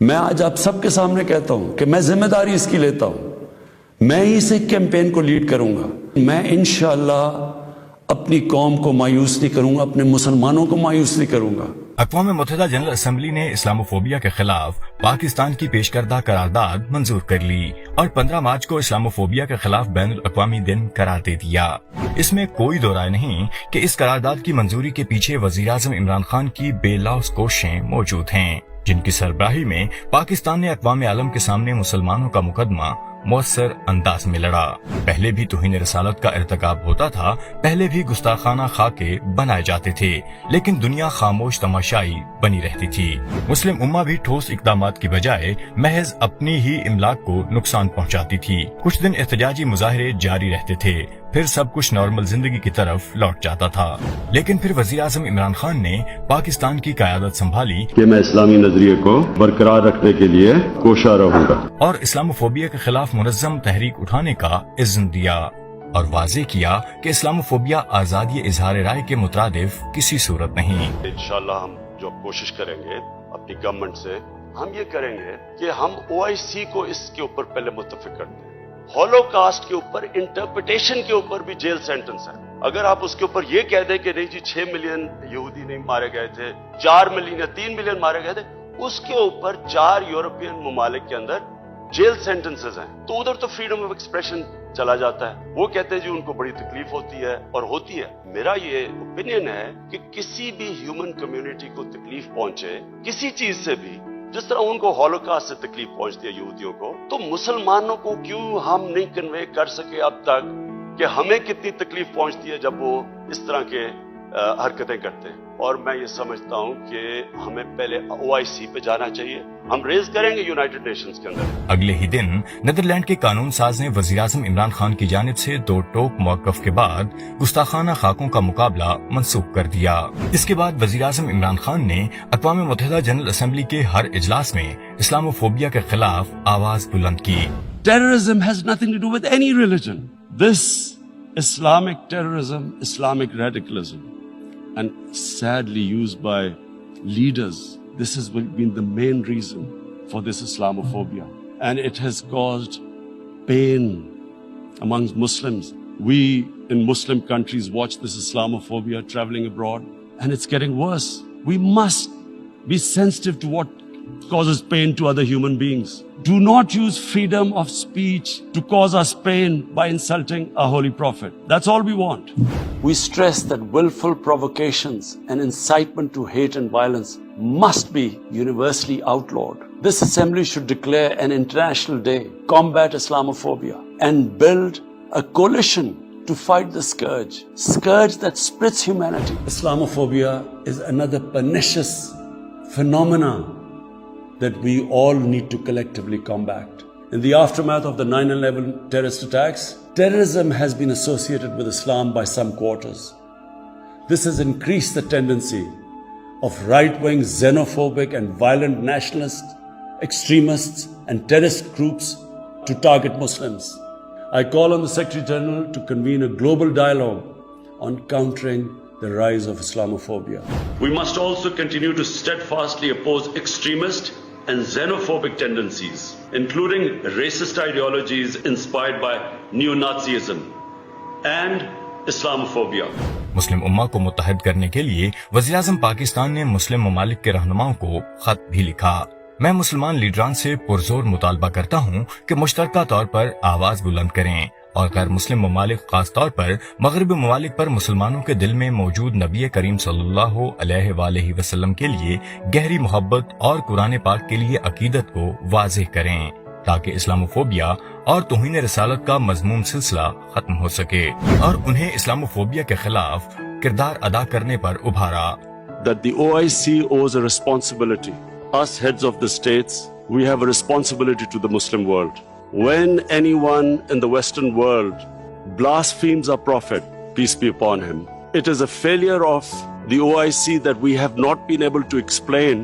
मैं आज आप सबके सामने कहता हूं कि मैं जिम्मेदारी इसकी लेता हूं। मैं ही इस कैंपेन को लीड करूंगा। मैं इंशाअल्लाह अपनी कौम को मायूस नहीं करूंगा, अपने मुसलमानों को मायूस नहीं करूंगा। अक़वाम मुत्तहिदा जनरल असेंबली ने इस्लामोफोबिया के खिलाफ पाकिस्तान की पेशकर्दा करारदाद मंजूर कर ली और 15 मार्च को इस्लामोफोबिया के खिलाफ बैनुल अक़वामी दिन करार दे दिया। इसमें कोई दो राय नहीं कि इस करारदाद की मंजूरी के पीछे वज़ीर आज़म इमरान खान की बेलौस कोशिशें मौजूद हैं, जिनकी सरबराही में पाकिस्तान ने अक़वाम आलम के सामने मुसलमानों का मुकदमा मौसर अंदाज में लड़ा। पहले भी तौहीन रसालत का इर्तिकाब होता था, पहले भी गुस्ताखाना खाके बनाए जाते थे, लेकिन दुनिया खामोश तमाशाई बनी रहती थी। मुस्लिम उम्मा भी ठोस इक़दामात की बजाय महज अपनी ही इमलाक को नुकसान पहुंचाती थी। कुछ दिन एहतजाजी मुजाहरे जारी रहते थे, फिर सब कुछ नॉर्मल जिंदगी की तरफ लौट जाता था। लेकिन फिर वज़ीर आज़म इमरान खान ने पाकिस्तान की क़यादत संभाली कि मैं इस्लामी नजरिए को बरकरार रखने के लिए कोशा रहूंगा और इस्लामोफोबिया के खिलाफ मुनज़्ज़म तहरीक उठाने का इज़्न दिया और वाज़ेह किया कि इस्लामोफोबिया आज़ादी इज़हार राय के मुतरादिफ किसी सूरत नहीं। इंशाअल्लाह हम जो कोशिश करेंगे अपनी गवर्नमेंट से, हम ये करेंगे कि हम OIC को इसके ऊपर पहले मुत्तफिक कर दें। हॉलोकास्ट के ऊपर इंटरप्रिटेशन के ऊपर भी जेल सेंटेंस है। अगर आप उसके ऊपर ये कह दें कि नहीं जी 6 मिलियन यहूदी नहीं मारे गए थे, 4 मिलियन या 3 मिलियन मारे गए थे, उसके ऊपर 4 यूरोपियन ममालिक के अंदर जेल सेंटेंसेस हैं, तो उधर तो फ्रीडम ऑफ एक्सप्रेशन चला जाता है। वो कहते हैं जी उनको बड़ी तकलीफ होती है और होती है। मेरा ये ओपिनियन है कि किसी भी ह्यूमन कम्युनिटी को तकलीफ पहुंचे किसी चीज से भी, जिस तरह उनको हॉलोकास्ट से तकलीफ पहुंचती है यहूदियों को, तो मुसलमानों को क्यों हम नहीं कन्वे कर सके अब तक कि हमें कितनी तकलीफ पहुंचती है जब वो इस तरह के हरकतें करते हैं। और मैं ये समझता हूं कि हमें पहले OIC पे जाना चाहिए। हम रेज करेंगे यूनाइटेड नेशंस के अंदर। अगले ही दिन नीदरलैंड के कानून साज ने वज़ीर आज़म इमरान खान की जानिब से दो टोक मौक़िफ़ के बाद गुस्ताखाना खाकों का मुकाबला मंसूख कर दिया। इसके बाद वज़ीर आज़म इमरान खान ने अक़वाम मुत्तहिदा जनरल असेंबली के हर इजलास में इस्लामोफोबिया के खिलाफ आवाज बुलंद की। Terrorism has nothing to do with any religion. This Islamic terrorism, Islamic radicalism, and sadly used by leaders, this has been the main reason for this Islamophobia. And it has caused pain amongst Muslims. We in Muslim countries watch this Islamophobia traveling abroad, and it's getting worse. We must be sensitive to what causes pain to other human beings. Do not use freedom of speech to cause us pain by insulting our holy prophet. That's all we want. We stress that willful provocations and incitement to hate and violence must be universally outlawed. This assembly should declare an international day, combat Islamophobia, and build a coalition to fight the scourge that splits humanity. Islamophobia is another pernicious phenomenon that we all need to collectively combat. In the aftermath of the 9/11 terrorist attacks, terrorism has been associated with Islam by some quarters. This has increased the tendency of right-wing, xenophobic and violent nationalists, extremists and terrorist groups to target Muslims. I call on the Secretary General to convene a global dialogue on countering the rise of Islamophobia. We must also continue to steadfastly oppose extremist and xenophobic tendencies, including racist ideologies inspired by neo-Nazism and Islamophobia. मुस्लिम उम्मा को मुत्तहद करने के लिए वज़ीर आज़म पाकिस्तान ने मुस्लिम ममालिक के रहनुमाओं को खत भी लिखा। मैं मुसलमान लीडरान से पुरजोर मुतालबा करता हूँ कि मुश्तरका तौर पर आवाज बुलंद करें और गैर मुस्लिम ममालिक खास तौर पर मगरबी ममालिक पर मुसलमानों के दिल में मौजूद नबी करीम सल्लल्लाहु अलैहि वसल्लम के लिए गहरी मोहब्बत और कुरान पाक के लिए अकीदत को वाज़ेह करें, ताकि इस्लामोफोबिया और तौहीन रसालत का मज़मूम सिलसिला खत्म हो सके और उन्हें इस्लामोफोबिया के खिलाफ किरदार अदा करने पर उभारा। That the OIC owes a responsibility. Us heads of the states, we have a responsibility to the Muslim world. When anyone in the Western world blasphemes our Prophet, peace be upon him, it is a failure of the OIC that we have not been able to explain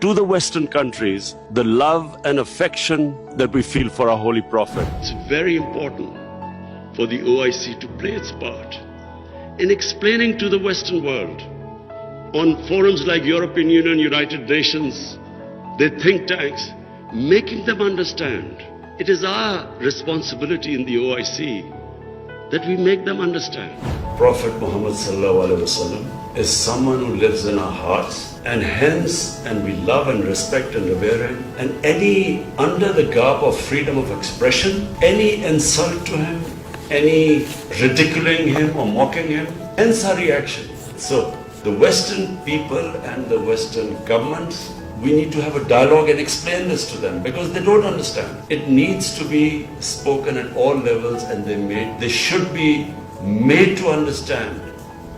to the Western countries the love and affection that we feel for our Holy Prophet. It's very important for the OIC to play its part in explaining to the Western world on forums like European Union, United Nations, their think tanks, making them understand. It is our responsibility in the OIC that we make them understand. Prophet Muhammad sallallahu alaihi wasallam is someone who lives in our hearts, and hence, and we love and respect and revere him. And any, under the garb of freedom of expression, any insult to him, any ridiculing him or mocking him, hence our reaction. So, the Western people and the Western governments, we need to have a dialogue and explain this to them because they don't understand. It needs to be spoken at all levels, and they should be made to understand.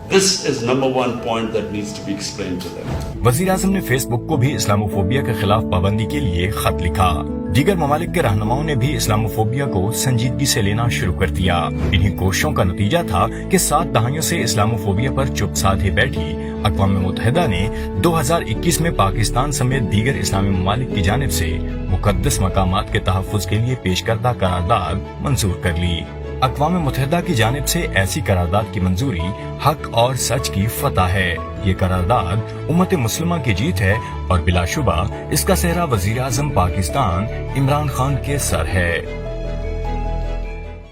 This is number one point that needs to be explained to them. वजीर आजम ने Facebook को भी Islamophobia के खिलाफ पाबंदी के लिए खत लिखा। दीगर ममालिक के रहनुमाओं ने भी इस्लामोफोबिया को संजीदगी से लेना शुरू कर दिया। इन्हीं कोशिशों का नतीजा था कि 7 दहाइयों से इस्लामोफोबिया पर चुप साधे बैठी अक़वाम मुत्तहिदा ने 2021 में पाकिस्तान समेत दीगर इस्लामी ममालिक की जानिब से मुक़द्दस मकामात के तहफ़्फ़ुज़ के लिए पेश करदा करारदाद मंजूर कर ली। अक़वाम मुत्तहिदा की जानिब से ऐसी करारदाद की मंजूरी हक और सच की फतह है। ये करारदाद उम्मत मुस्लिमा की जीत है और बिलाशुबा इसका सेहरा वज़ीर आज़म पाकिस्तान इमरान खान के सर है।